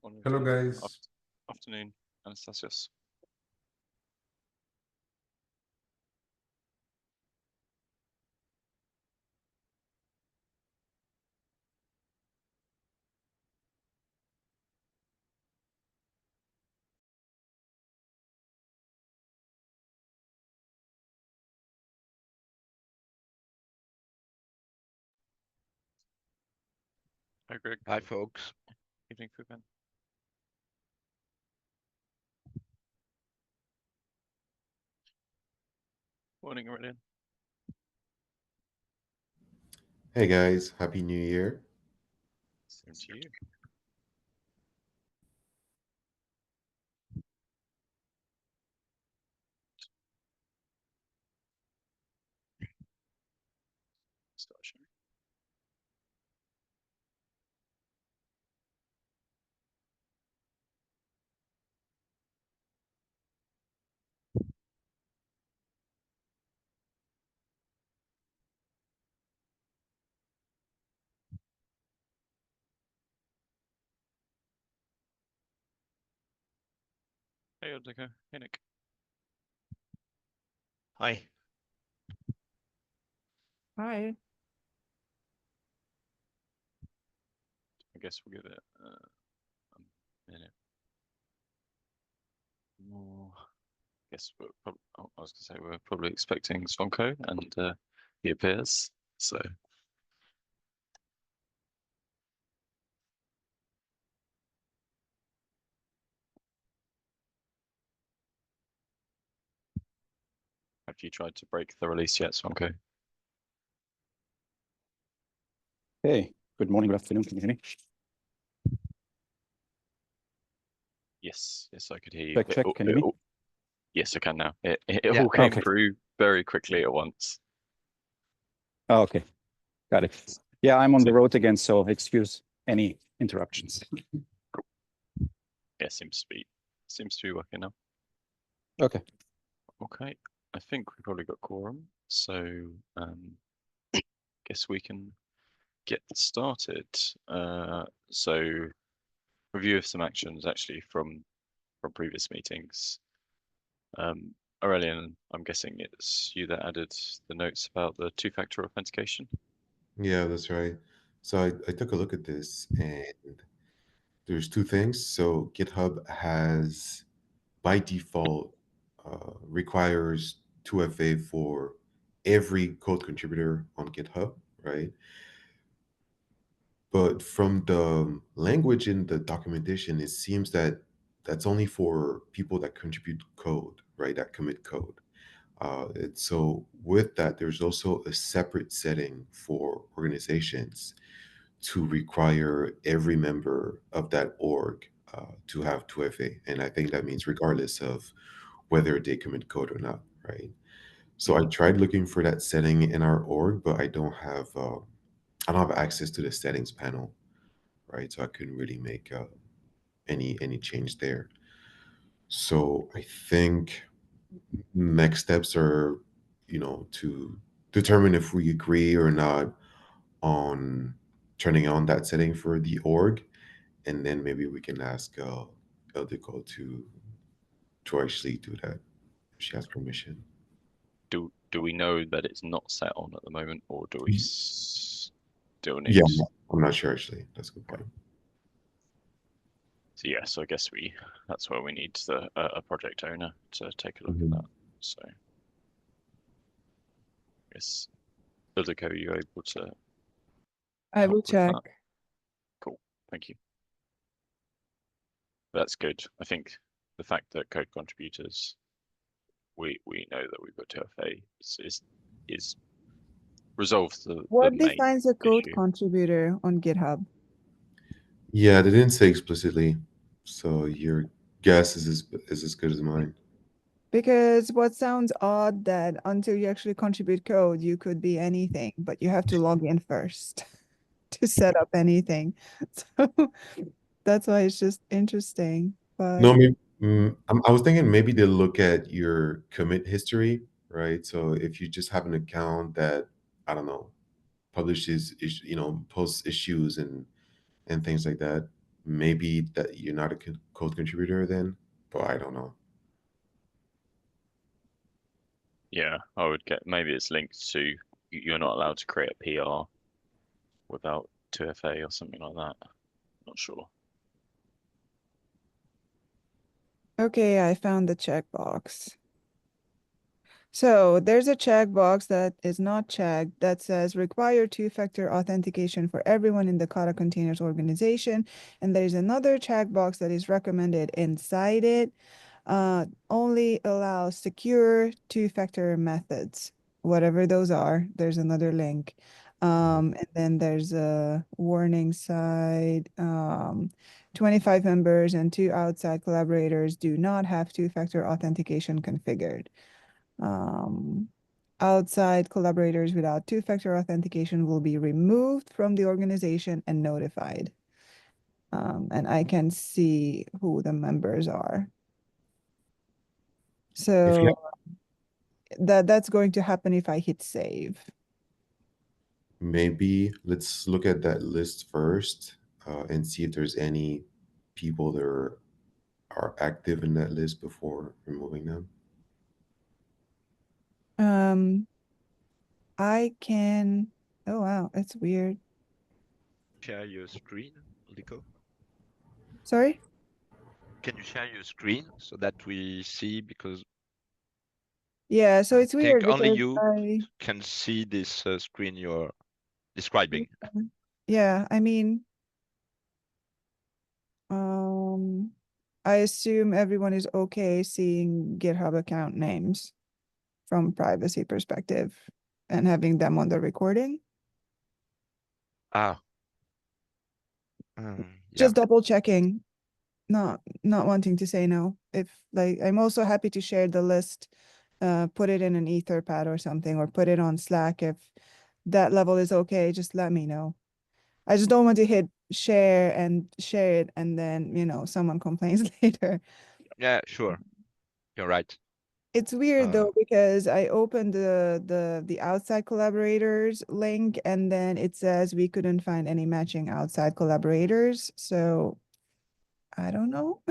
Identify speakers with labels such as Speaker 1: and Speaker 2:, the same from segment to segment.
Speaker 1: Morning,
Speaker 2: Hello,
Speaker 1: Finn.
Speaker 2: guys.
Speaker 1: Afternoon, Anastasios. Hi, Greg.
Speaker 3: Hi, folks.
Speaker 1: Evening, Fuben. Morning, Aurelian.
Speaker 2: Hey, guys. Happy New Year.
Speaker 1: Same to you. Start sharing. Hey, Odliko. Hey, Nick.
Speaker 3: Hi.
Speaker 4: Hi.
Speaker 1: I guess we'll give it a minute more. Guess we're probably, I was going to say we're probably expecting Svonko, and he appears. So have you tried to break the release yet, Svonko?
Speaker 5: Hey, good morning, good afternoon. Can you hear me?
Speaker 1: Yes, I could hear you.
Speaker 5: Check, check. Can you hear me?
Speaker 1: Yes, I can now. It
Speaker 3: Yeah.
Speaker 1: all came
Speaker 5: Okay.
Speaker 1: through very quickly at once.
Speaker 5: Oh, okay. Got it. Yeah, I'm on
Speaker 1: So-
Speaker 5: the road again, so excuse any interruptions.
Speaker 1: Yeah, seems to be working now.
Speaker 5: Okay.
Speaker 1: Okay, I think we probably got quorum, so guess we can get started. So review of some actions actually from previous meetings. Aurelian, I'm guessing it's you that added the notes about the two-factor authentication.
Speaker 2: Yeah, that's right. So I took a look at this, and there's two things. So GitHub has, by default, requires 2FA for every code contributor on GitHub, right? But from the language in the documentation, it seems that that's only for people that contribute code, right? That commit code. So with that, there's also a separate setting for organizations to require every member of that org to have 2FA. And I think that means regardless of whether they commit code or not, right? So I tried looking for that setting in our org, but I don't have access to the settings panel, right? So I couldn't really make any change there. So I think next steps are, to determine if we agree or not on turning on that setting for the org, and then maybe we can ask Eldiko to actually do that if she has permission.
Speaker 1: Do we know that it's not set on at the moment, or do we still need?
Speaker 2: Yeah, I'm not sure actually. That's a good point.
Speaker 1: So yeah, so I guess that's where we need a project owner to take a look
Speaker 2: Mhm.
Speaker 1: at that. So I guess Ildiko, are you able to
Speaker 4: I
Speaker 1: help
Speaker 4: will
Speaker 1: with
Speaker 4: check.
Speaker 1: that? Cool, thank you. That's good. I think the fact that code contributors, we know that we've got 2FA is resolves the
Speaker 4: What
Speaker 1: main
Speaker 4: defines a code
Speaker 1: issue.
Speaker 4: contributor on GitHub?
Speaker 2: Yeah, they didn't say explicitly, so your guess is as good as mine.
Speaker 4: Because what sounds odd that until you actually contribute code, you could be anything, but you have to log in first to set up anything. So that's why it's just interesting. But
Speaker 2: No, I was thinking maybe they look at your commit history, right? So if you just have an account that, I don't know, publishes, posts issues and things like that, maybe that you're not a code contributor then, but I don't know.
Speaker 1: Yeah, I would get, maybe it's linked to you're not allowed to create a PR without 2FA or something like that. Not sure.
Speaker 4: Okay, I found the checkbox. So there's a checkbox that is not checked that says require two-factor authentication for everyone in the Kata Containers organization. And there's another checkbox that is recommended inside it. Only allow secure two-factor methods, whatever those are. There's another link. And then there's a warning side. 25 members and 2 outside collaborators do not have two-factor authentication configured. Outside collaborators without two-factor authentication will be removed from the organization and notified. And I can see who the members are. So that's going to happen if I hit save.
Speaker 2: Maybe let's look at that list first and see if there's any people that are active in that list before removing them.
Speaker 4: I can, oh wow, it's weird.
Speaker 3: Share your screen, Lico.
Speaker 4: Sorry?
Speaker 3: Can you share your screen so that we see? Because
Speaker 4: Yeah, so it's
Speaker 3: I think
Speaker 4: weird
Speaker 3: only
Speaker 4: because
Speaker 3: you can see this screen you're describing.
Speaker 4: Yeah, I mean, I assume everyone is okay seeing GitHub account names from privacy perspective and having them on the recording.
Speaker 3: Ah.
Speaker 4: Just double checking, not wanting to say no. If like, I'm also happy to share the list, put it in an Etherpad or something, or put it on Slack. If that level is okay, just let me know. I just don't want to hit share it and then, you know, someone complains later.
Speaker 3: Yeah, sure. You're right.
Speaker 4: It's weird though, because I opened the outside collaborators link and then it says we couldn't find any matching outside collaborators. So I don't know.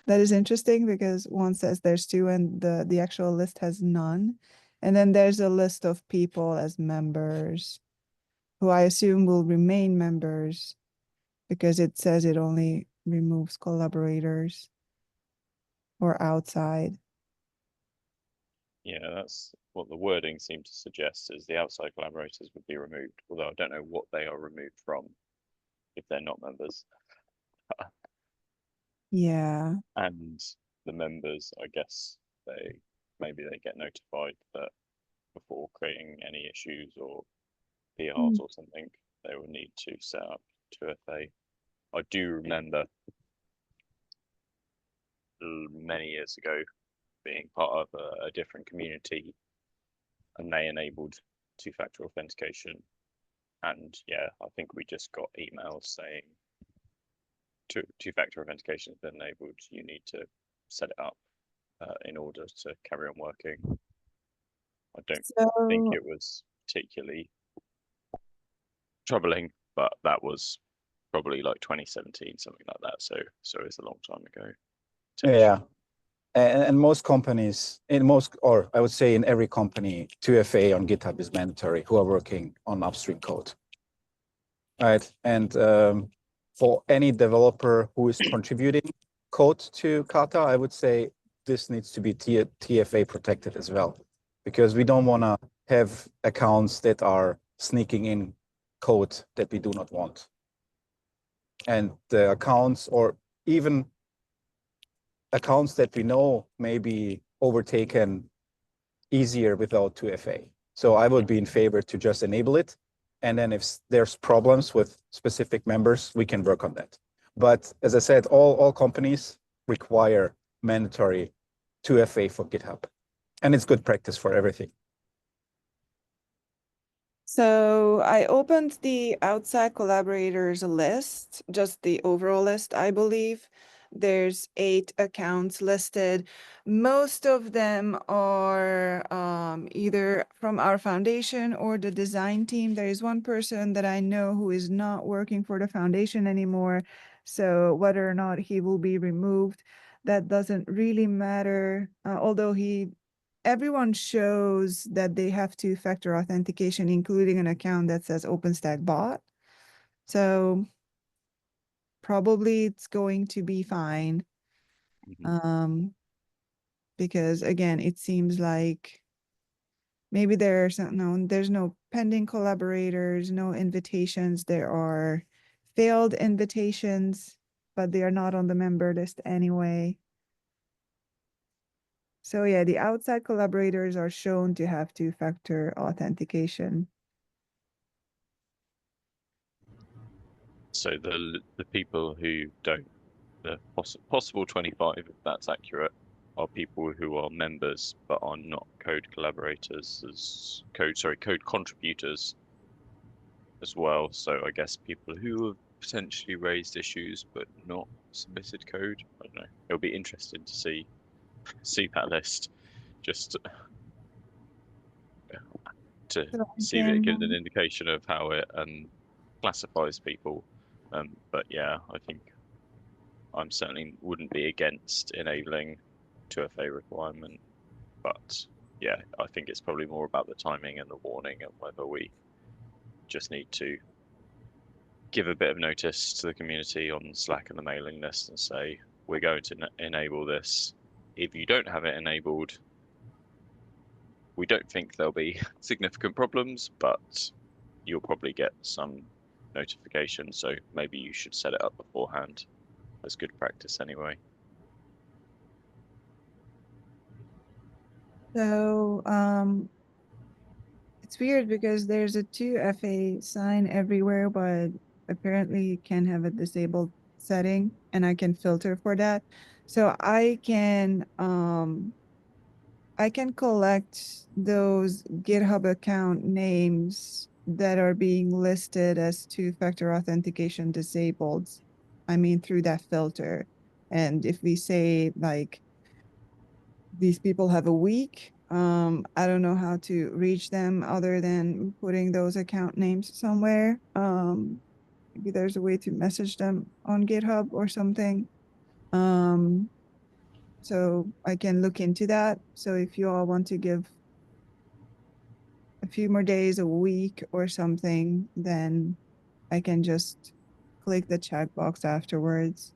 Speaker 4: That is interesting because one says there's 2 and the actual list has none. And then there's a list of people as members who I assume will remain members because it says it only removes collaborators or outside.
Speaker 1: Yeah, that's what the wording seemed to suggest, is the outside collaborators would be removed, although I don't know what they are removed from if they're not members.
Speaker 4: Yeah.
Speaker 1: And the members, I guess maybe they get notified that before creating any issues or PRs or something, they will need to set up 2FA. I do remember many years ago being part of a different community, and they enabled two-factor authentication. And yeah, I think we just got emails saying two-factor authentication has been enabled. You need to set it up in order to carry on working. I don't think it was particularly troubling, but that was probably like 2017, something like that. So it's a long time ago.
Speaker 5: Yeah. And most companies, or I would say in every company, 2FA on GitHub is mandatory who are working on upstream code. Right. And for any developer who is contributing code to Kata, I would say this needs to be TFA protected as well, because we don't want to have accounts that are sneaking in code that we do not want. And the accounts, or even accounts that we know may be overtaken easier without 2FA. So I would be in favor to just enable it. And then if there's problems with specific members, we can work on that. But as I said, all companies require mandatory 2FA for GitHub. And it's good practice for everything.
Speaker 4: So I opened the outside collaborators list, just the overall list, I believe. There's 8 accounts listed. Most of them are either from our foundation or the design team. There is one person that I know who is not working for the foundation anymore, So whether or not he will be removed, that doesn't really matter. Although everyone shows that they have two-factor authentication, including an account that says OpenStack bot. So probably it's going to be fine.
Speaker 1: Mhm.
Speaker 4: Because again, it seems like maybe there's no pending collaborators, no invitations. There are failed invitations, but they are not on the member list anyway. So yeah, the outside collaborators are shown to have two-factor authentication.
Speaker 1: So the people who don't, the possible 25, if that's accurate, are people who are members but are not code collaborators as code contributors as well. So I guess people who have potentially raised issues but not submitted code. I don't know. It'll be interesting to see that list, just to
Speaker 4: So
Speaker 1: see if it gives an
Speaker 4: again,
Speaker 1: indication of how it classifies people. But yeah, I think I'm certainly wouldn't be against enabling 2FA requirement, but yeah, I think it's probably more about the timing and the warning and whether we just need to give a bit of notice to the community on Slack and the mailing list and say, we're going to enable this. If you don't have it enabled, we don't think there'll be significant problems, but you'll probably get some notification. So maybe you should set it up beforehand as good practice anyway.
Speaker 4: so it's weird because there's a 2FA sign everywhere, but apparently you can have a disabled setting and I can filter for that. So I can collect those GitHub account names that are being listed as two-factor authentication disabled. I mean, through that filter. And if we say like these people have a week, I don't know how to reach them other than putting those account names somewhere. Maybe there's a way to message them on GitHub or something. Um, so I can look into that. So if you all want to give a few more days, a week or something, then I can just click the checkbox afterwards.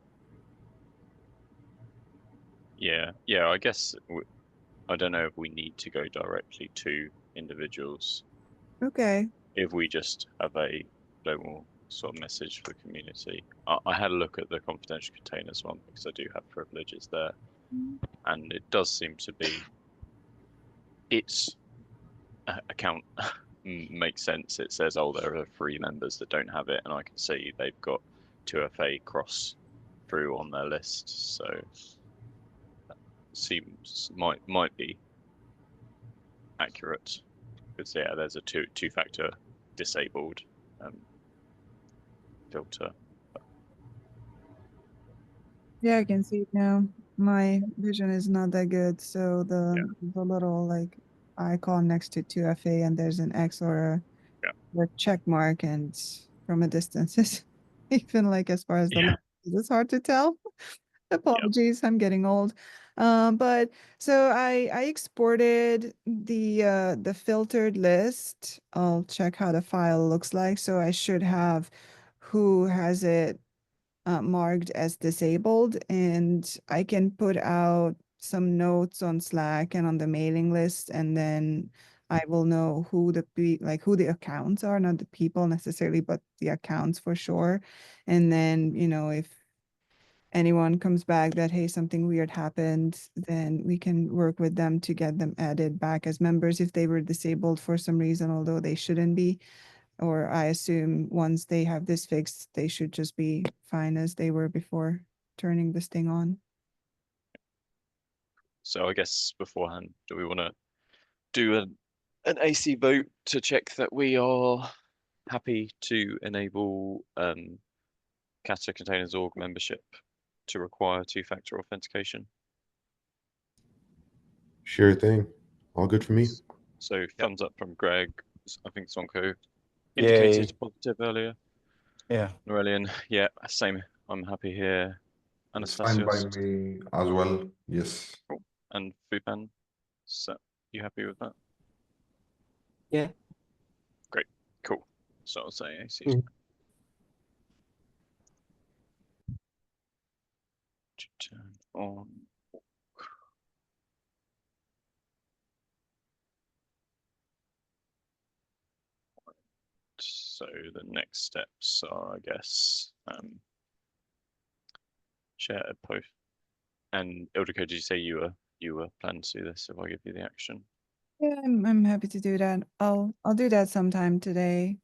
Speaker 1: Yeah, I guess I don't know if we need to go directly to individuals.
Speaker 4: Okay.
Speaker 1: If we just have a global sort of message for community. I had a look at the confidential containers one because I do have privileges there, and it does seem to be its account makes sense. It says, oh, there are 3 members that don't have it, and I can see they've got 2FA cross through on their list. So seems might be accurate because yeah, there's a two-factor disabled filter.
Speaker 4: Yeah, I can see it now. My vision is not that good, so
Speaker 1: Yeah.
Speaker 4: the little like icon next to 2FA and there's an X or a check mark, and from a distance is even like as far as the
Speaker 1: Yeah.
Speaker 4: it's hard to tell. Apologies, I'm getting old. But so I exported the filtered list. I'll check how the file looks like. So I should have who has it marked as disabled, and I can put out some notes on Slack and on the mailing list, and then I will know who who the accounts are, not the people necessarily, but the accounts for sure. And then, if anyone comes back that, hey, something weird happened, then we can work with them to get them added back as members if they were disabled for some reason, although they shouldn't be. Or I assume once they have this fixed, they should just be fine as they were before turning this thing on.
Speaker 1: So I guess beforehand, do we want to do an AC vote to check that we are happy to enable Kata Containers Org membership to require two-factor authentication?
Speaker 2: Sure thing. All good for me.
Speaker 1: So thumbs up from Greg. I think Sonko
Speaker 5: Yay.
Speaker 1: indicated positive earlier.
Speaker 5: Yeah.
Speaker 1: Norelian, yeah, same I'm happy here.
Speaker 6: It's fine by
Speaker 1: Anastasios
Speaker 6: me as well. Yes.
Speaker 1: and Fupan, so you happy with that?
Speaker 7: Yeah.
Speaker 1: Great, cool. So I'll say AC.
Speaker 7: Mm.
Speaker 1: To turn on. So the next steps are, I guess, share a post. And Ildiko, did you say you were planning to do this if I give you the action?
Speaker 4: Yeah, I'm happy to do that. I'll do that sometime today.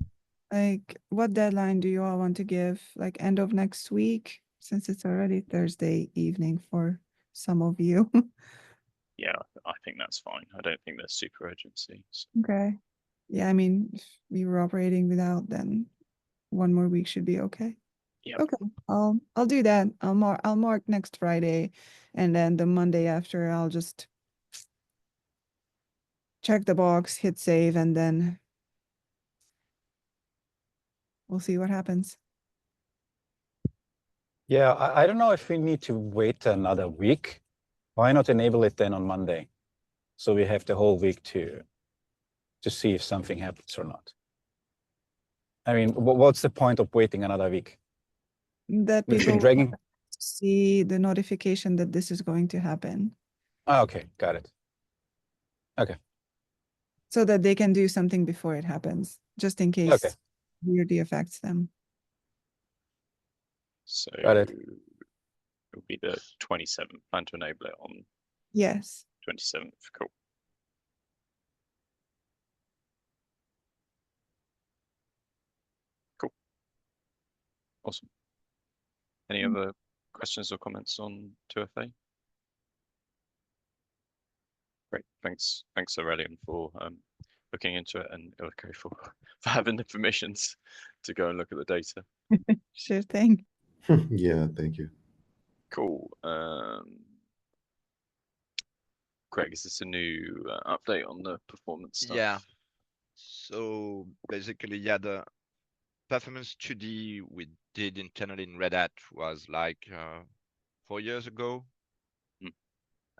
Speaker 4: Like, what deadline do you all want to give? Like end of next week, since it's already Thursday evening for some of you.
Speaker 1: Yeah, I think that's fine. I don't think there's super urgency. So.
Speaker 4: Okay. Yeah, I mean, if we were operating without, then 1 more week should be okay.
Speaker 1: Yep.
Speaker 4: Okay, I'll do that. I'll mark next Friday, and then the Monday after, I'll just check the box, hit save, and then we'll see what happens.
Speaker 5: Yeah, I don't know if we need to wait another week. Why not enable it then on Monday? So we have the whole week to see if something happens or not. I mean, what's the point of waiting another week?
Speaker 4: That
Speaker 5: We've
Speaker 4: people
Speaker 5: been dragging.
Speaker 4: see the notification that this is going to happen,
Speaker 5: Ah, okay, got it. Okay.
Speaker 4: so that they can do something before it happens, just in case
Speaker 5: Okay.
Speaker 4: weirdly affects them.
Speaker 1: So
Speaker 5: Got it.
Speaker 1: it'll be the 27th. Plan to enable it on
Speaker 4: Yes.
Speaker 1: 27th. Cool. Cool. Awesome. Any other questions or comments on 2FA? Great. Thanks, Aurelian, for looking into it, and Ilko for having the permissions to go and look at the data.
Speaker 4: Sure thing.
Speaker 2: Yeah, thank you.
Speaker 1: Cool. Greg, is this a new update on the performance stuff?
Speaker 3: Yeah. So basically, yeah, the performance 2D we did internally in Red Hat was like 4 years ago.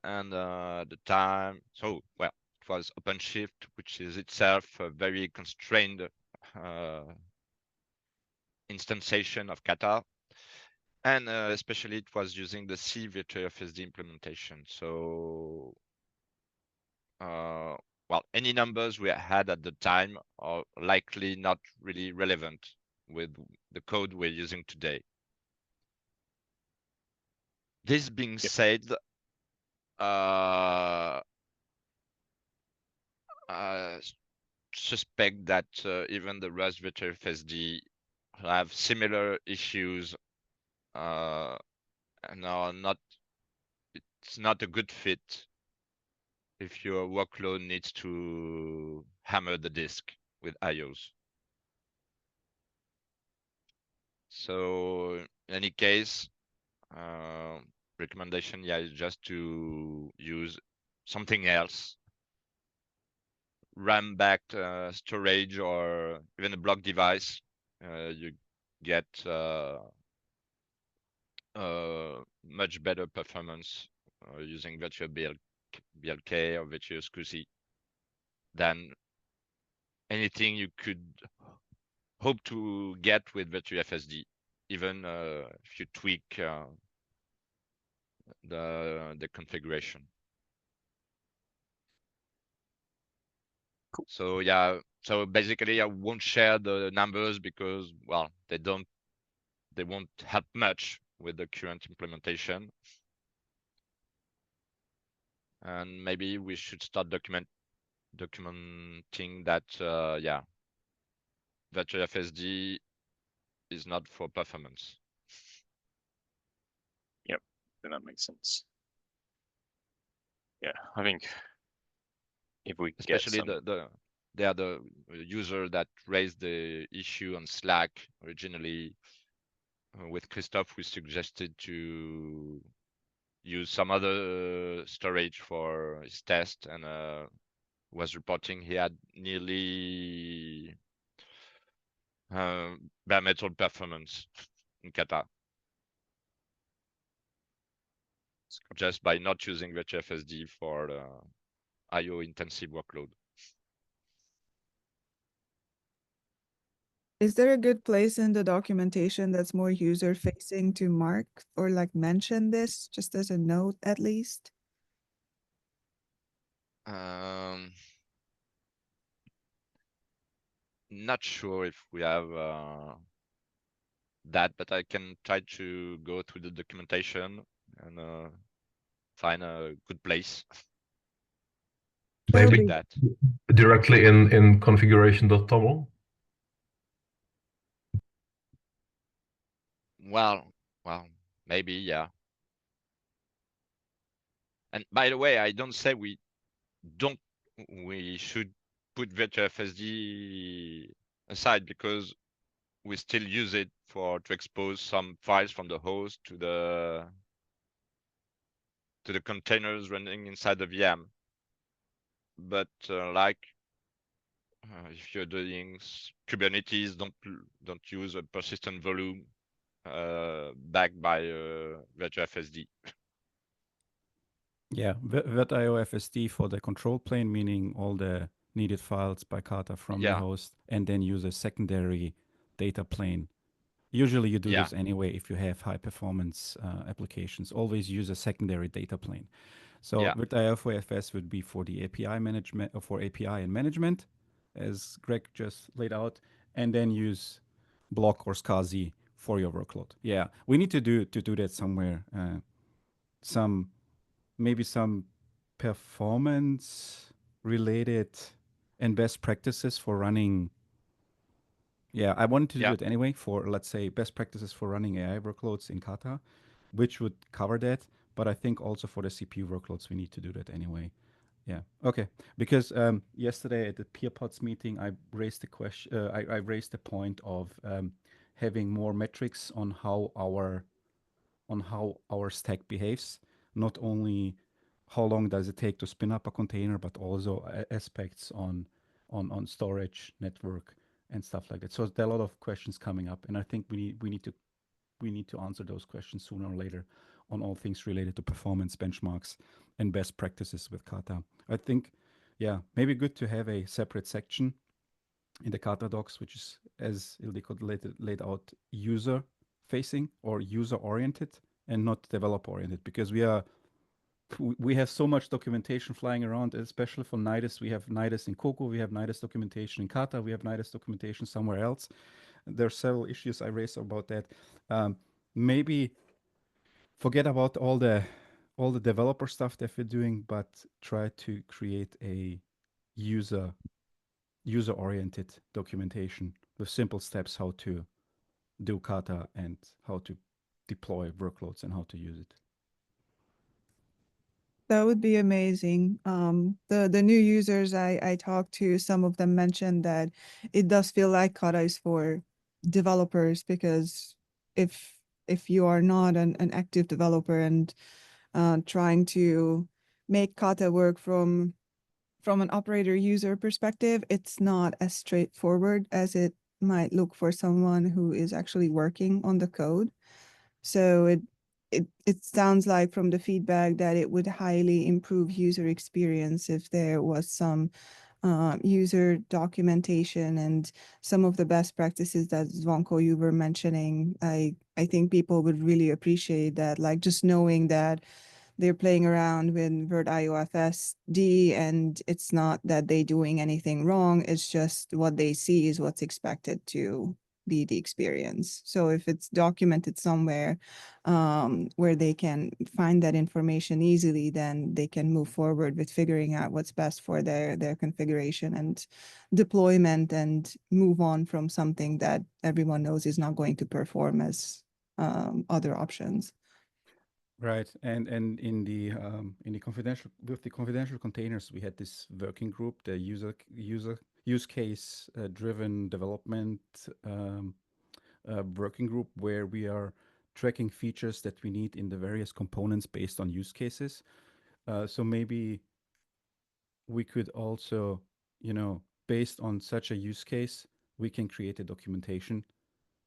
Speaker 3: And the time, so well, it was OpenShift, which is itself a very constrained instantiation of Kata. And especially it was using the C virtual FSD implementation. So well, any numbers we had at the time are likely not really relevant with the code we're using today. This being said, suspect that even the Rust virtual FSD have similar issues and are not, it's not a good fit if your workload needs to hammer the disk with IOs. So in any case, recommendation, yeah, is just to use something else, RAM-backed storage or even a block device. You get much better performance using virtual BLK or virtual SCSI than anything you could hope to get with virtual FSD, even if you tweak the configuration.
Speaker 1: Cool.
Speaker 3: So yeah, so basically I won't share the numbers because, well, they won't help much with the current implementation. And maybe we should start documenting that, yeah, virtual FSD is not for performance.
Speaker 1: Yep, I think that makes sense. Yeah, I think if we
Speaker 3: Especially
Speaker 1: get some...
Speaker 3: they are the user that raised the issue on Slack originally. With Christophe, we suggested to use some other storage for his test, and was reporting he had nearly bare metal performance in Kata. just by not using VHFSD for the IO intensive workload.
Speaker 4: Is there a good place in the documentation that's more user facing to mark or like mention this just as a note at least?
Speaker 3: Not sure if we have that, but I can try to go through the documentation and find a good place to
Speaker 4: That'll
Speaker 3: explain
Speaker 4: be
Speaker 3: that.
Speaker 8: Directly in configuration.toml.
Speaker 3: Well, maybe, yeah. And by the way, I don't say we should put VHFSD aside, because we still use it to expose some files from the host to the containers running inside the VM. But if you're doing Kubernetes, don't use a persistent volume backed by VHFSD.
Speaker 9: Yeah, VirtIOFSD for the control plane, meaning all the needed files by Kata from the host, and then use a secondary data plane. Usually you do this anyway if you have high performance applications. Always use a secondary data plane. So VirtIOFS would be for the API management, or for API and management, as Greg just laid out, and then use Block or SCSI for your workload. Yeah, we need to do that somewhere. Maybe some performance related and best practices for running. Yeah, I wanted to do it anyway for, let's say, best practices for running AI workloads in Kata, which would cover that. But I think also for the CPU workloads, we need to do that anyway. Yeah. Okay. Because yesterday at the PeerPods meeting, I raised the question. I raised the point of having more metrics on how our stack behaves. Not only how long does it take to spin up a container, but also aspects on storage, network, and stuff like that. So there are a lot of questions coming up, and I think we need to answer those questions sooner or later on all things related to performance benchmarks and best practices with Kata. I think, yeah, maybe good to have a separate section in the Kata docs, which is, as Ildiko laid out, user facing or user oriented and not developer oriented, because we have so much documentation flying around, especially for Nidus. We have Nidus in Coco, we have Nidus documentation in Kata, we have Nidus documentation somewhere else. There are several issues I raised about that. Maybe forget about all the developer stuff that we're doing, but try to create a user oriented documentation with simple steps how to do Kata and how to deploy workloads and how to use it.
Speaker 4: That would be amazing. The new users I talked to, some of them mentioned that it does feel like Kata is for developers, because if you are not an active developer and trying to make Kata work from an operator user perspective, it's not as straightforward as it might look for someone who is actually working on the code. So it sounds like from the feedback that it would highly improve user experience if there was some user documentation and some of the best practices that Zvonko you were mentioning. I think people would really appreciate that, like just knowing that they're playing around with VirtIOFSD and it's not that they're doing anything wrong. It's just what they see is what's expected to be the experience. So if it's documented somewhere where they can find that information easily, then they can move forward with figuring out what's best for their configuration and deployment, and move on from something that everyone knows is not going to perform as other options.
Speaker 9: Right, and in the confidential containers, we had this working group, the use case driven development working group, where we are tracking features that we need in the various components based on use cases. So maybe we could also, based on such a use case, we can create a documentation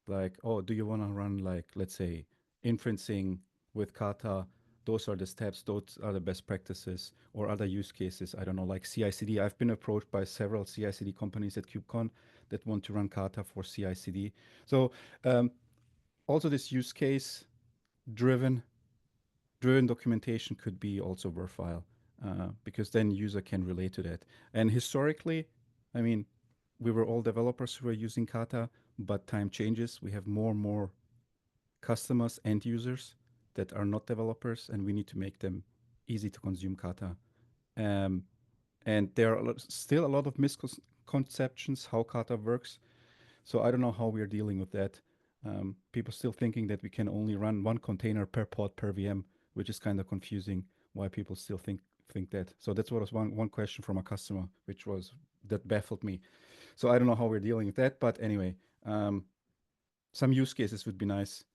Speaker 9: like, oh, do you want to run, like, let's say, inferencing with Kata those are the steps, those are the best practices, or other use cases. I don't know, like CI/CD. I've been approached by several CI/CD companies at KubeCon that want to run Kata for CI/CD. So also this use case driven documentation could be also worthwhile, because then user can relate to that. And historically, I mean, we were all developers who were using Kata, but time changes. We have more and more customers and users that are not developers, and we need to make them easy to consume Kata. And there are still a lot of misconceptions how Kata works. So I don't know how we're dealing with that. People still thinking that we can only run one container per pod per VM, which is kind of confusing why people still think that. So that was one question from a customer, which was that baffled me. So I don't know how we're dealing with that, but anyway, some use cases would be nice.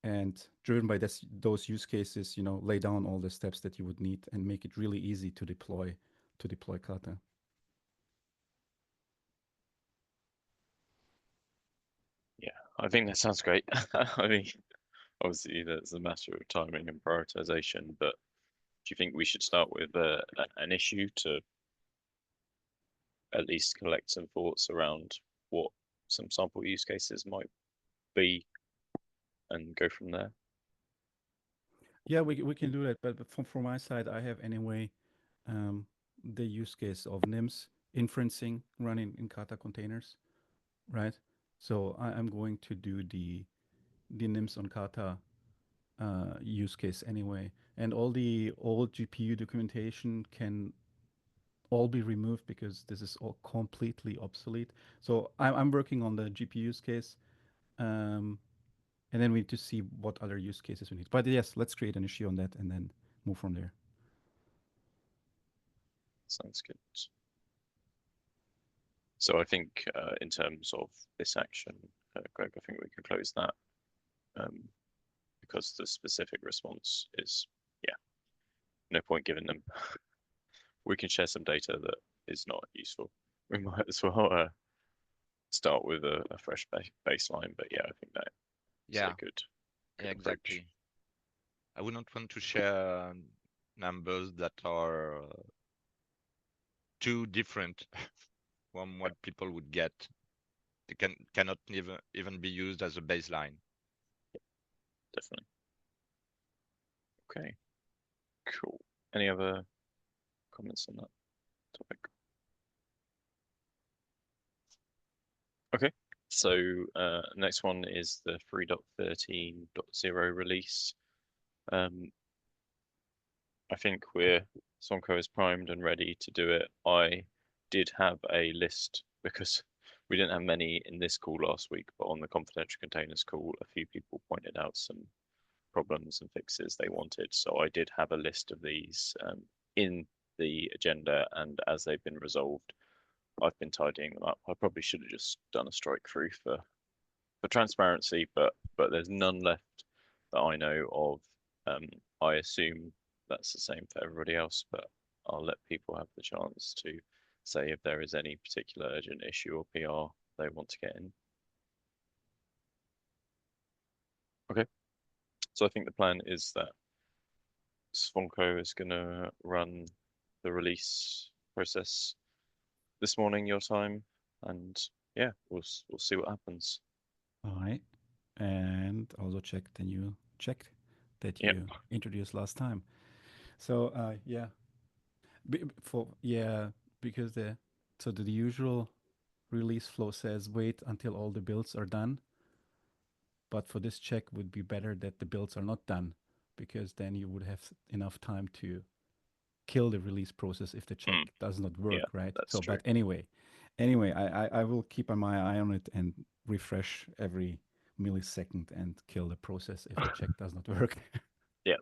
Speaker 9: And driven by those use cases, you know, lay down all the steps that you would need and make it really easy to deploy Kata.
Speaker 1: Yeah, I think that sounds great. I mean, obviously that's a matter of timing and prioritization, but do you think we should start with an issue to at least collect some thoughts around what some sample use cases might be and go from there?
Speaker 9: Yeah, we can do that, but from my side, I have anyway the use case of NIMS inferencing running in Kata containers, right? So I'm going to do the NIMS on Kata use case anyway, and all the old GPU documentation can all be removed because this is all completely obsolete. So I'm working on the GPU use case, and then we need to see what other use cases we need. But yes, let's create an issue on that and then move from there.
Speaker 1: Sounds good. So I think in terms of this action, Greg, I think we can close that because the specific response is, yeah, no point giving them. We can share some data that is not useful. We might as well start with a fresh baseline, but yeah, I think that is a good approach.
Speaker 3: Exactly. I would not want to share numbers that are too different from what people would get. They cannot even be used as a baseline.
Speaker 1: Definitely. Okay, cool. Any other comments on that topic? Okay, so next one is the 3.13.0 release. I think Sonko is primed and ready to do it. I did have a list because we didn't have many in this call last week, but on the confidential containers call, a few people pointed out some problems and fixes they wanted. So I did have a list of these in the agenda, and as they've been resolved, I've been tidying them up. I probably should have just done a strike through for transparency, but there's none left that I know of. I assume that's the same for everybody else, but I'll let people have the chance to say if there is any particular urgent issue or PR they want to get in. Okay, so I think the plan is that Svonko is going to run the release process this morning, your time, and yeah, we'll see what happens.
Speaker 9: All right, and also check the new check that you introduced last time. So yeah, because the usual release flow says wait until all the builds are done. But for this check would be better that the builds are not done, because then you would have enough time to kill the release process if the check does not work, right?
Speaker 1: That's true.
Speaker 9: But anyway, I will keep my eye on it and refresh every millisecond and kill the process if the check does not work.
Speaker 1: Yeah,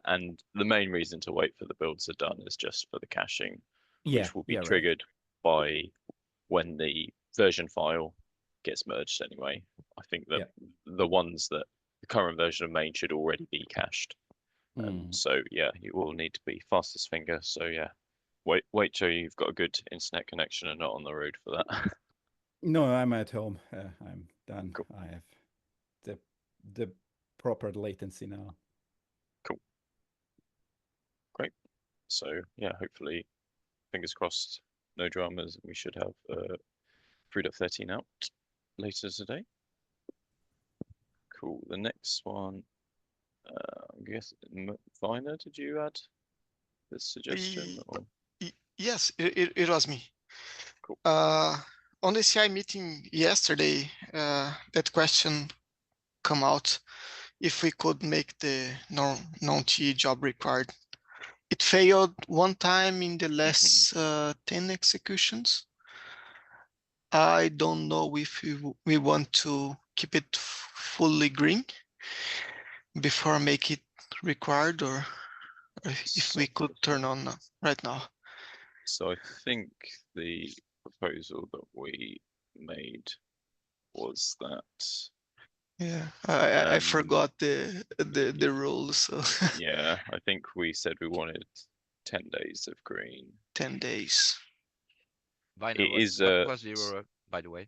Speaker 1: and the main reason to wait for the builds are done is just for the caching, which will be triggered by when the version file gets merged anyway. I think that the ones that the current version of main should already be cached. So yeah, you will need to be fastest finger. So yeah, wait till you've got a good internet connection and not on the road for that.
Speaker 9: No, I'm at home. I'm done.
Speaker 1: Cool.
Speaker 9: I have the proper latency now.
Speaker 1: So yeah, hopefully, fingers crossed, no dramas. We should have 3.13 out later today. Cool. The next one, I guess, Viner, did you add this suggestion? Or?
Speaker 10: Yes, it was me.
Speaker 1: Cool.
Speaker 10: On the CI meeting yesterday, that question come out if we could make the non-T job required. It failed one time in the last 10 executions. I don't know if we want to keep it fully green before make it required, or if we could turn on right now.
Speaker 1: So I think the proposal that we made was that.
Speaker 10: Yeah, I forgot the rules. So
Speaker 1: yeah, I think we said we wanted 10 days of green.
Speaker 10: 10 days.
Speaker 3: Viner,
Speaker 1: It is
Speaker 3: what was the error, by the way?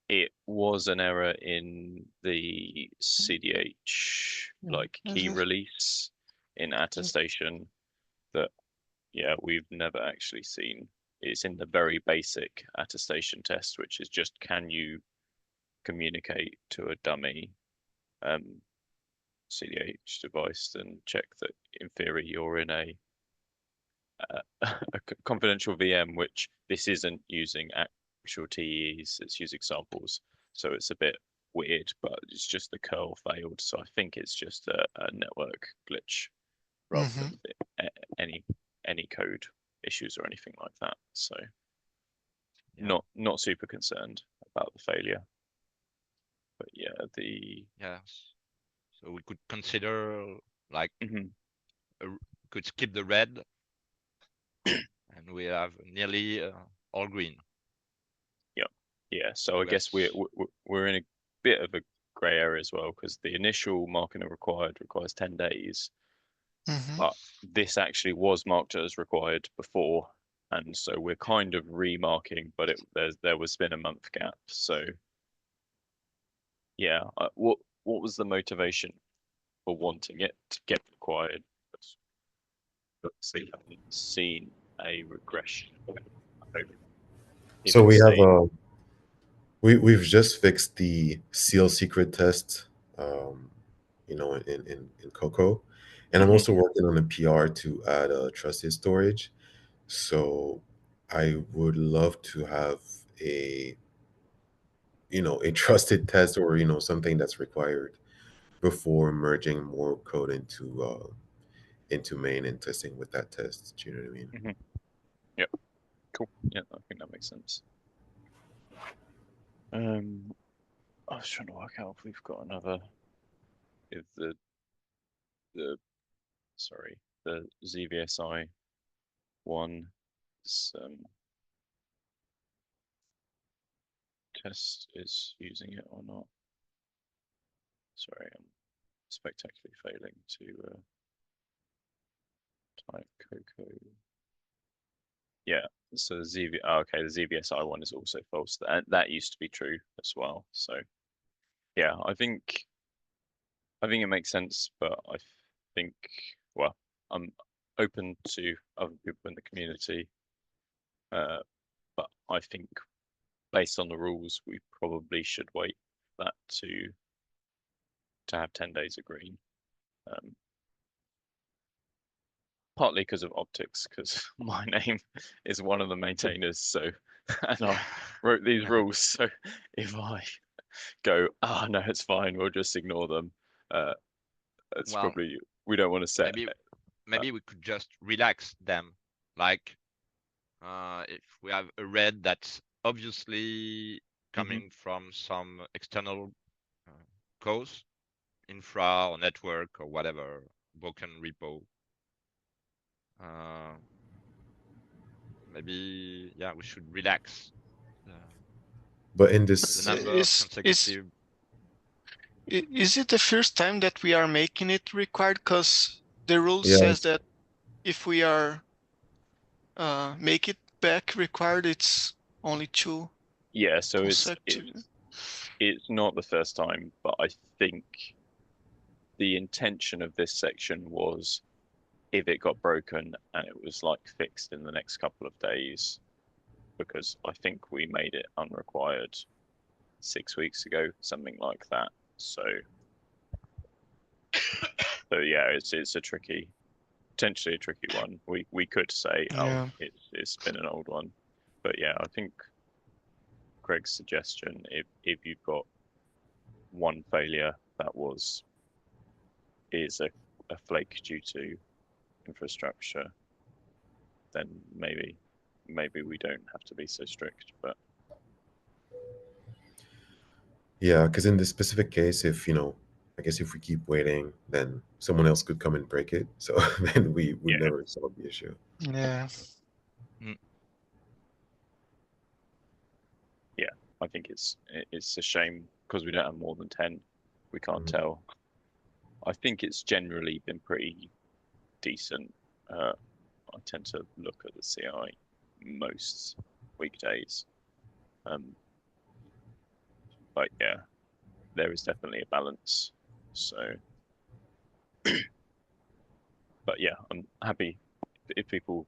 Speaker 1: It was an error in the CDH like key release in attestation that we've never actually seen. It's in the very basic attestation test, which is just can you communicate to a dummy CDH device and check that in theory you're in a confidential VM, which this isn't using actual TEs, it's using samples. So it's a bit weird, but it's just the curl failed. So I think it's just a network glitch rather than any code issues or anything like that. So not super concerned about the failure. But yeah,
Speaker 3: so we could consider like could skip the red and we have nearly all green.
Speaker 1: Yeah, so I guess we're in a bit of a grey area as well, because the initial marking of required requires 10 days, but this actually was marked as required before, and so we're kind of remarking, but there was been a month gap. So yeah, what was the motivation for wanting it to get required? But we haven't seen a regression.
Speaker 2: So we have we've just fixed the seal secret test, in Coco, and I'm also working on a PR to add a trusted storage. So I would love to have a trusted test, or something that's required before merging more code into main and testing with that test. Do you know what I mean?
Speaker 1: Yep. Cool. Yeah, I think that makes sense. I was trying to work out if we've got another. If the ZVSI one test is using it or not. Sorry, I'm spectacularly failing to type Coco. Yeah, so the ZVSI one is also false. That used to be true as well. So yeah, I think it makes sense, but I think, well, I'm open to other people in the community, but I think based on the rules, we probably should wait that to have 10 days of green. Partly because of optics, because my name is one of the maintainers, so and I wrote these rules. So if I go, no, it's fine, we'll just ignore them. It's probably we don't want to set.
Speaker 3: Maybe we could just relax them, like if we have a red that's obviously coming from some external cause, infra or network or whatever, broken repo. Maybe we should relax.
Speaker 2: But in this,
Speaker 3: the number of consecutive.
Speaker 10: Is it the first time that we are making it required? Because the rule says that if we are make it back required, it's only 2.
Speaker 1: Yeah, so it's not the first time, but I think the intention of this section was if it got broken and it was like fixed in the next couple of days, because I think we made it unrequired 6 weeks ago, something like that. So yeah, it's a potentially a tricky one. We could say,
Speaker 10: Yeah.
Speaker 1: oh, it's been an old one, but yeah, I think Greg's suggestion, if you've got one failure that is a flake due to infrastructure, then maybe we don't have to be so strict. But
Speaker 2: Yeah, because in this specific case, if I guess if we keep waiting, then someone else could come and break it. So then we would
Speaker 1: Yeah.
Speaker 2: never solve the issue.
Speaker 10: Yeah.
Speaker 1: yeah, I think it's a shame because we don't have more than 10. We can't
Speaker 2: Mhm.
Speaker 1: tell. I think it's generally been pretty decent. I tend to look at the CI most weekdays. But yeah, there is definitely a balance. So, but yeah, I'm happy if people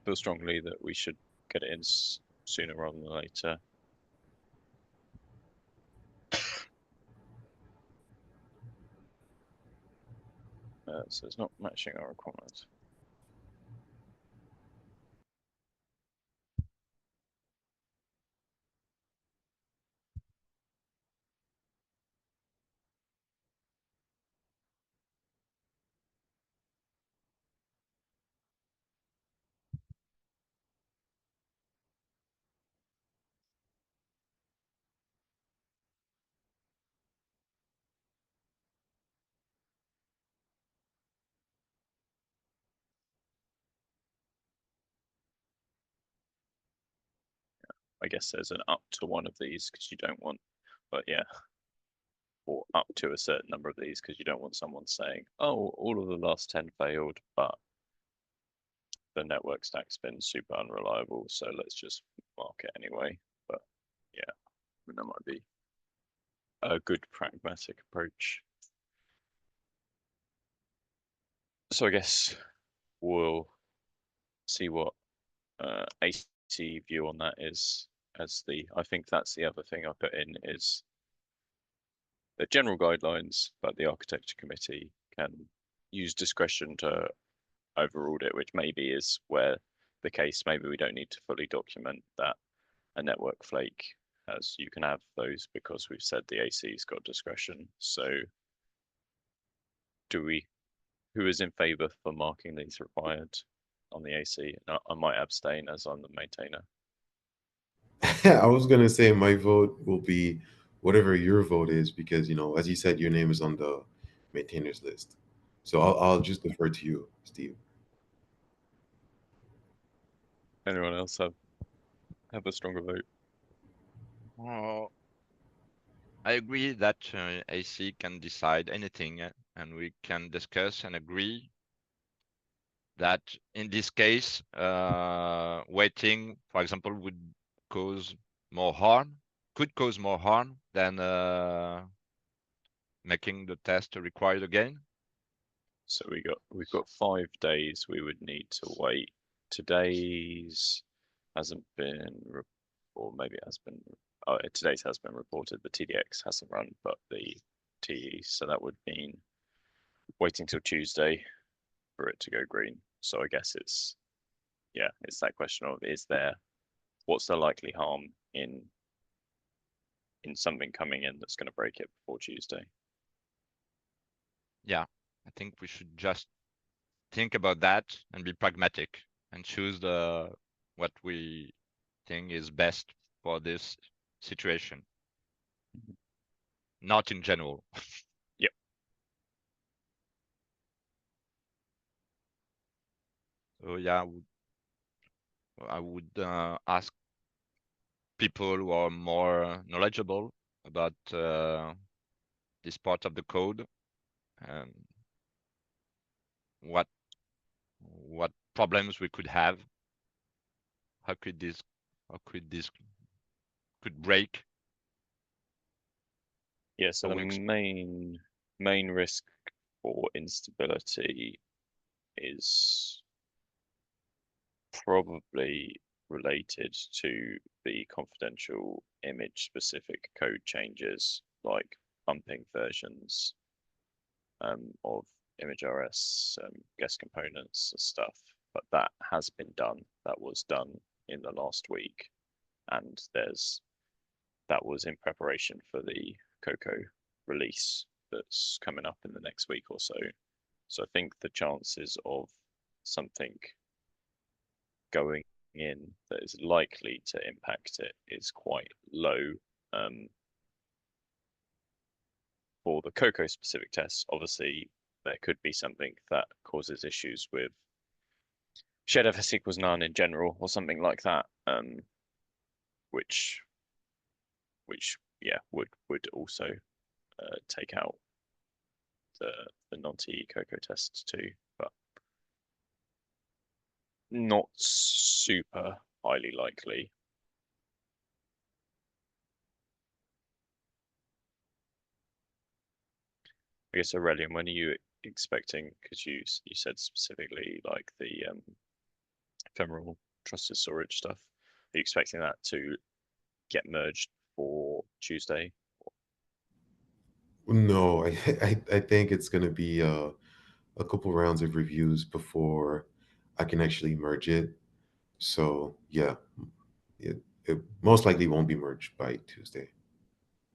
Speaker 1: feel strongly that we should get it in sooner rather than later. So it's not matching our requirements. I guess there's an up to one of these because you don't want, but yeah, or up to a certain number of these because you don't want someone saying, oh, all of the last 10 failed, but the network stack's been super unreliable, so let's just mark it anyway. But yeah, that might be a good pragmatic approach. So I guess we'll see what AC view on that is. I think that's the other thing I put in is the general guidelines, but the architecture committee can use discretion to overrule it, which maybe is where the case. Maybe we don't need to fully document that a network flake, as you can have those because we've said the AC's got discretion. So who is in favor for marking these required on the AC? I might abstain as I'm the maintainer.
Speaker 2: I was gonna say my vote will be whatever your vote is because as you said, your name is on the maintainers list. So I'll just defer to you, Steve.
Speaker 1: Anyone else have a stronger vote?
Speaker 3: Oh, I agree that AC can decide anything, and we can discuss and agree that in this case, waiting, for example, would cause more harm, could cause more harm than making the test required again.
Speaker 1: So we've got 5 days we would need to wait. Today's hasn't been, or maybe it has been. Oh, today's has been reported. The TDX hasn't run, but the TE. So that would mean waiting till Tuesday for it to go green. So I guess it's that question of what's the likely harm in something coming in that's going to break it before Tuesday?
Speaker 3: Yeah, I think we should just think about that and be pragmatic and choose what we think is best for this situation. Not in general.
Speaker 1: Yep.
Speaker 3: So yeah, I would ask people who are more knowledgeable about this part of the code and what problems we could have. How could this could break?
Speaker 1: Yeah, so
Speaker 3: So
Speaker 1: the main risk for instability is probably related to the confidential image specific code changes, like bumping versions of ImageRS guest components and stuff. But that has been done. That was done in the last week, and that was in preparation for the Cocoa release that's coming up in the next week or so. So I think the chances of something going in that is likely to impact it is quite low. For the Cocoa specific tests, obviously there could be something that causes issues with shared fs equals none in general or something like that, which yeah would also take out the non-TE Cocoa tests too, but not super highly likely. I guess Aurelian, when are you expecting? Because you said specifically like the ephemeral trusted storage stuff. Are you expecting that to get merged for Tuesday?
Speaker 2: No, I think it's going to be a couple rounds of reviews before I can actually merge it. So yeah, it most likely won't be merged by Tuesday.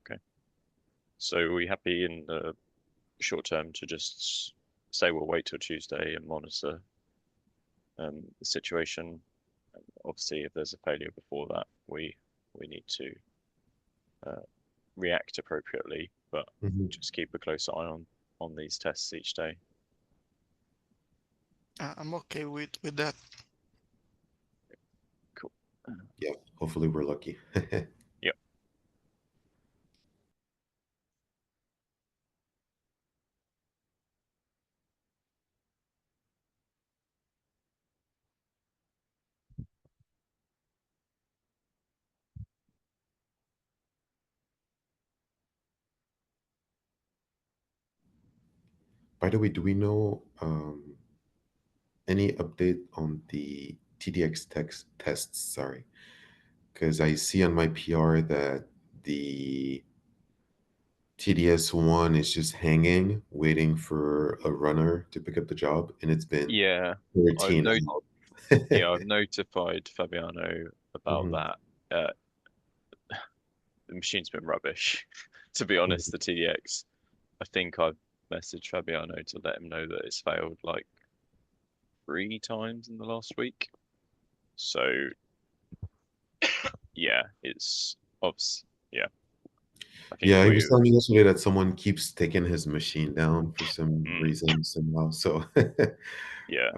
Speaker 1: Okay. So are we happy in the short term to just say we'll wait till Tuesday and monitor the situation? And obviously, if there's a failure before that, we need to react appropriately, but just keep a close eye on these tests each day.
Speaker 10: I'm okay with that.
Speaker 1: Cool.
Speaker 2: Yeah, hopefully we're lucky.
Speaker 1: Yep.
Speaker 2: By the way, do we know any update on the TDX tests? Sorry, because I see on my PR that the TDS1 is just hanging, waiting for a runner to pick up the job, and it's been 13 months.
Speaker 1: Yeah, I've notified Fabiano about that. The machine's been rubbish. To be honest, the TDX, I think I've messaged Fabiano to let him know that it's failed like 3 times in the last week. So yeah, it's obvious. Yeah. I think
Speaker 2: Yeah, he was telling me yesterday that someone keeps taking his machine down for some reason somehow. So
Speaker 1: yeah,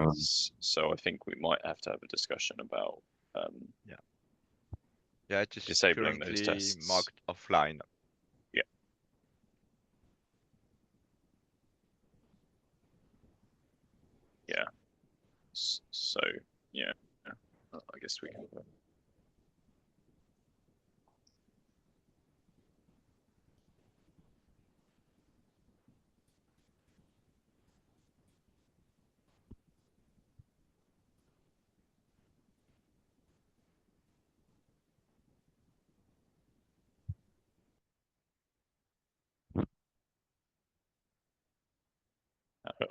Speaker 1: so I think we might have to have a discussion about
Speaker 3: yeah, it is
Speaker 1: disabling those
Speaker 3: currently
Speaker 1: tests.
Speaker 3: marked offline.
Speaker 1: Yeah. Yeah. So yeah, I guess we can.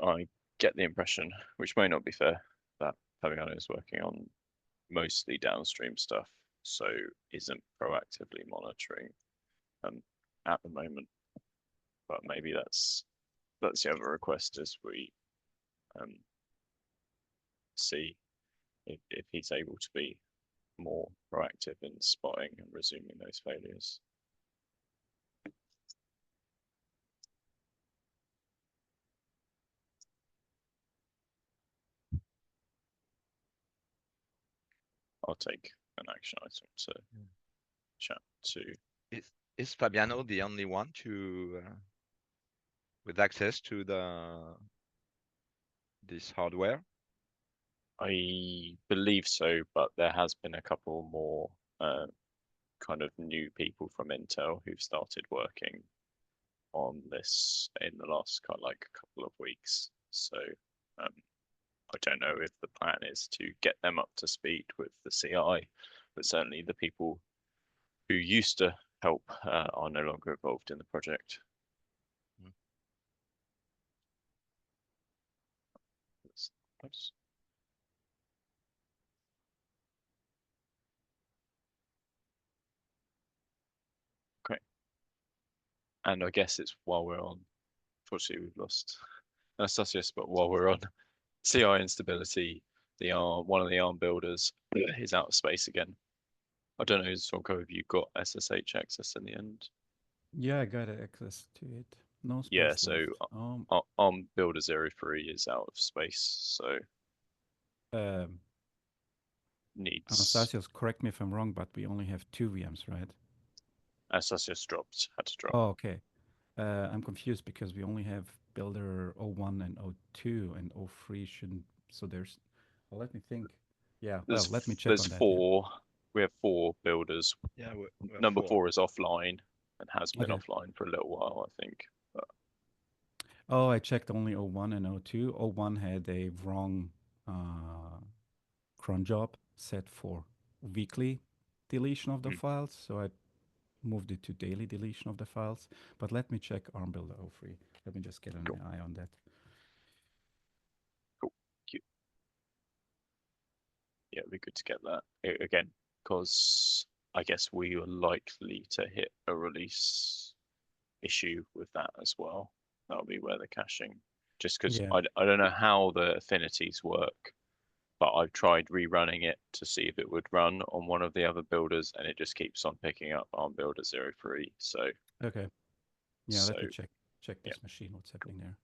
Speaker 1: I get the impression, which may not be fair, that Fabiano is working on mostly downstream stuff, so isn't proactively monitoring at the moment. But maybe that's the other request as we see if he's able to be more proactive in spotting and resuming those failures. I'll take an action item to chat to.
Speaker 3: Is Fabiano the only one with access to this hardware?
Speaker 1: I believe so, but there has been a couple more kind of new people from Intel who've started working on this in the last kind of like a couple of weeks. So I don't know if the plan is to get them up to speed with the CI, but certainly the people who used to help are no longer involved in the project. Oops. Great. And I guess it's while we're on, unfortunately we've lost Anastasios, but while we're on CI instability, the ARM, one of the ARM builders is out of space again. I don't know, Sonko, if you got SSH access in the end?
Speaker 9: Yeah, I got access to it. No space
Speaker 1: Yeah, so
Speaker 9: left.
Speaker 1: ARM builder 03 is out of space, so needs.
Speaker 9: Anastasios, correct me if I'm wrong, but we only have 2 VMs, right?
Speaker 1: Anastasios had to drop.
Speaker 9: Oh, okay. I'm confused because we only have builder 01 and 02 and 03 shouldn't. So there's. Well, let me think. Yeah. Well, let me check on that.
Speaker 1: There's 4. Yeah. We have 4 builders.
Speaker 3: Yeah, we're
Speaker 1: Number 4 is offline and has been
Speaker 9: Okay.
Speaker 1: offline for a little while, I think. But...
Speaker 9: Oh, I checked only 01 and 02. 01 had a wrong cron job set for weekly deletion of the files, so I moved it to daily deletion of the files. But let me check ARM builder 03. Let me just get an eye on that.
Speaker 1: Cool. Cute. Yeah, it'd be good to get that again, because I guess we are likely to hit a release issue with that as well. That'll be where the caching, just because
Speaker 9: Yeah.
Speaker 1: I don't know how the affinities work, but I've tried rerunning it to see if it would run on one of the other builders, and it just keeps on picking up ARM builder 03. So
Speaker 9: okay, yeah,
Speaker 1: so,
Speaker 9: let me check this machine. What's happening there?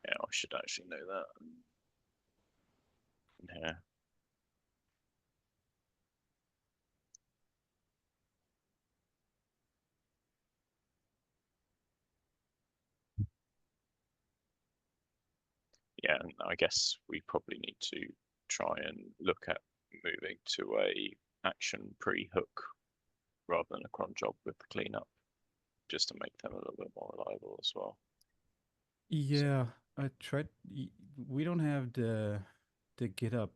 Speaker 1: Yeah, I should actually know that. Yeah. Yeah, and I guess we probably need to try and look at moving to a action pre-hook rather than a cron job with the cleanup, just to make them a little bit more reliable as well.
Speaker 9: Yeah, I tried. We don't have the GitHub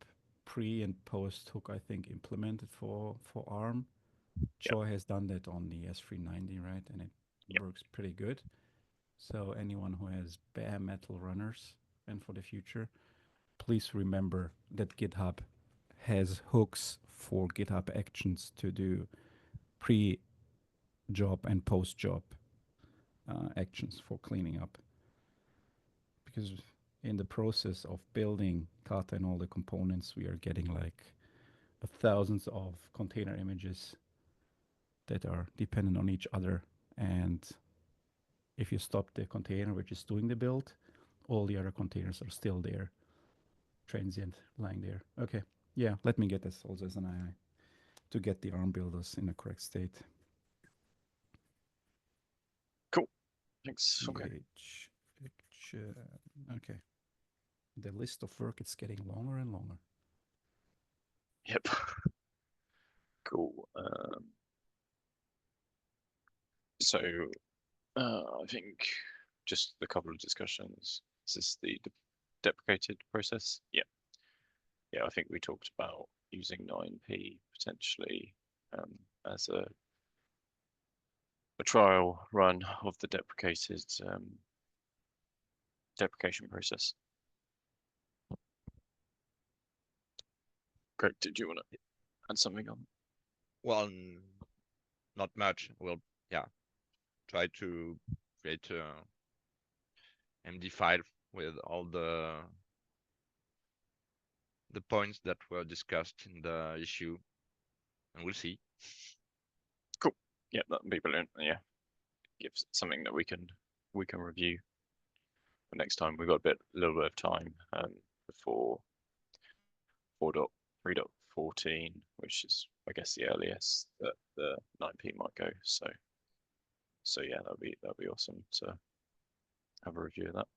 Speaker 9: pre and post hook, I think, implemented for ARM. Joy has done that on the S390, right? And it works pretty good. So anyone who has bare metal runners and for the future, please remember that GitHub has hooks for GitHub Actions to do pre-job and post-job actions for cleaning up. Because in the process of building Kata and all the components, we are getting like thousands of container images that are dependent on each other. And if you stop the container which is doing the build, all the other containers are still there, transient, lying there. Okay, yeah, let me get this also as an eye to get the ARM builders in the correct state.
Speaker 1: Cool, thanks. Okay.
Speaker 9: Okay. The list of work is getting longer and longer.
Speaker 1: Yep. Cool. So I think just a couple of discussions. Is this the deprecated process? Yeah. Yeah, I think we talked about using 9p potentially as a trial run of the deprecated deprecation process. Greg, did you want to add something on?
Speaker 3: Well, not much. We'll try to create a MD file with all the points that were discussed in the issue, and we'll see.
Speaker 1: Cool. Yeah, that'd be brilliant. Yeah, gives something that we can review for next time. We've got a little bit of time before 4.3.14, which is, I guess, the earliest that the 9p might go. So yeah, that'd be awesome to have a review of that.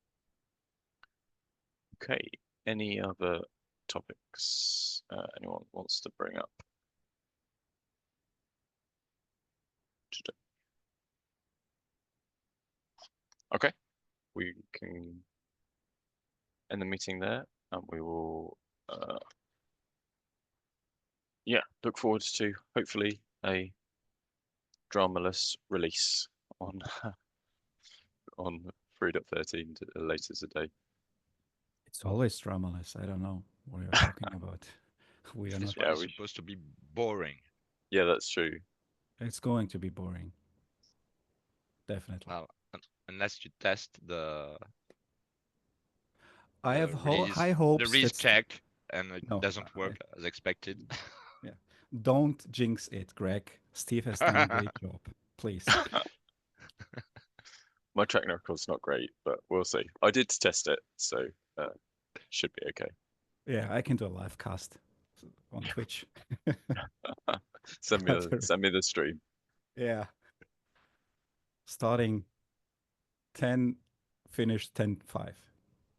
Speaker 1: Okay, any other topics anyone wants to bring up today? Okay, we can end the meeting there, and we will Yeah, look forward to hopefully a dramaless release on on 3.13 later today.
Speaker 9: It's always dramaless. I don't know what you're talking about. We are
Speaker 3: This
Speaker 9: not.
Speaker 3: one is supposed to be boring.
Speaker 1: Yeah, that's true.
Speaker 9: It's going to be boring. Definitely.
Speaker 3: Well, unless you test the.
Speaker 9: I have high
Speaker 3: the
Speaker 9: hopes.
Speaker 3: release check and it
Speaker 9: No,
Speaker 3: doesn't work as expected.
Speaker 9: Yeah, don't jinx it, Greg. Steve has done a great job. Please.
Speaker 1: My track record's not great, but we'll see. I did test it, so should be okay.
Speaker 9: Yeah, I can do a live cast on Twitch.
Speaker 1: send me the stream.
Speaker 9: Yeah. Starting 10, finished 10:05.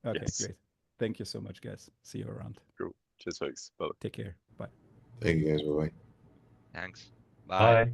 Speaker 9: Okay,
Speaker 1: Yes.
Speaker 9: great. Thank you so much, guys. See you around.
Speaker 1: Cool. Cheers, folks. Bye.
Speaker 9: Take care. Bye.
Speaker 2: Thank you guys. Bye bye.
Speaker 3: Thanks. Bye.
Speaker 8: Bye.